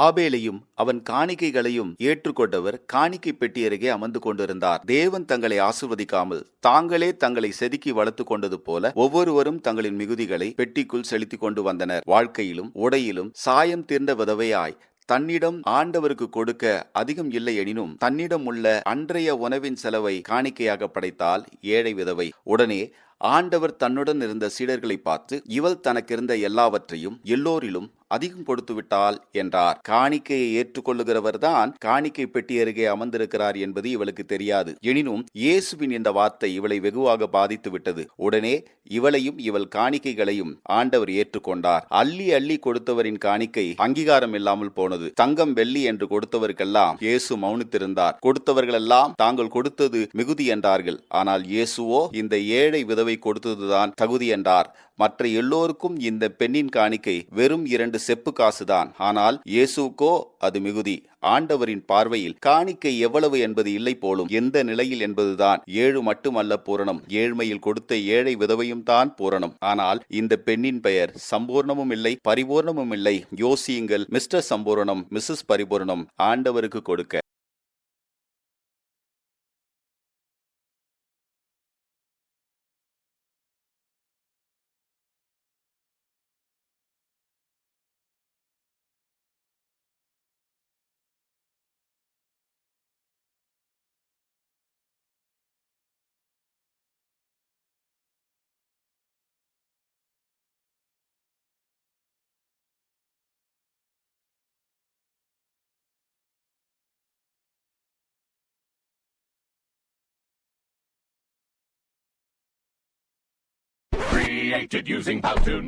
ஆபேலையும் அவன் காணிக்கைகளையும் ஏற்றுக்கொண்டவர் காணிக்கை பெட்டி அருகே அமர்ந்து கொண்டிருந்தார். தேவன் தங்களை ஆசிர்வதிக்காமல் தாங்களே தங்களை செதுக்கி வளர்த்து கொண்டது போல ஒவ்வொருவரும் தங்களின் மிகுதிகளை பெட்டிக்குள் செலுத்திக் கொண்டு வந்தனர். வாழ்க்கையிலும் உடையிலும் சாயம் தீர்ந்த விதவையாய் தன்னிடம் ஆண்டவருக்கு கொடுக்க அதிகம் இல்லை எனினும் தன்னிடம் உள்ள அன்றைய உணவின் செலவை காணிக்கையாக படைத்தால் ஏழை விதவை. உடனே ஆண்டவர் தன்னுடன் இருந்த சீடர்களை பார்த்து, இவள் தனக்கிருந்த எல்லாவற்றையும் எல்லோரிலும் அதிகம் கொடுத்து விட்டாள் என்றார். காணிக்கையை ஏற்றுக்கொள்ளுகிறவர் தான் காணிக்கை பெட்டி அருகே அமர்ந்திருக்கிறார் என்பது இவளுக்கு தெரியாது. எனினும் இயேசுவின் இந்த வார்த்தை இவளை வெகுவாக பாதித்து விட்டது. உடனே இவளையும் இவள் காணிக்கைகளையும் ஆண்டவர் ஏற்றுக்கொண்டார். அள்ளி அள்ளி கொடுத்தவரின் காணிக்கை அங்கீகாரம் இல்லாமல் போனது. தங்கம் வெள்ளி என்று கொடுத்தவருக்கெல்லாம் இயேசு மௌனித்திருந்தார். கொடுத்தவர்களெல்லாம் தாங்கள் கொடுத்தது மிகுதி என்றார்கள். ஆனால் இயேசுவோ இந்த ஏழை விதவை கொடுத்ததுதான் தகுதி என்றார். மற்ற எல்லோருக்கும் இந்த பெண்ணின் காணிக்கை வெறும் 2 செப்பு காசுதான். ஆனால் இயேசுக்கோ அது மிகுதி. ஆண்டவரின் பார்வையில் காணிக்கை எவ்வளவு என்பது இல்லை போலும், எந்த நிலையில் என்பதுதான். 7 மட்டுமல்ல பூரணம், ஏழ்மையில் கொடுத்த ஏழை விதவையும் தான் பூரணம். ஆனால் இந்த பெண்ணின் பெயர் சம்பூர்ணமும் இல்லை, பரிபூர்ணமும் இல்லை. யோசியுங்கள், மிஸ்டர் சம்பூரணம், மிஸ்ஸஸ் பரிபூர்ணம் ஆண்டவருக்கு கொடுக்க. Created using Powtoon.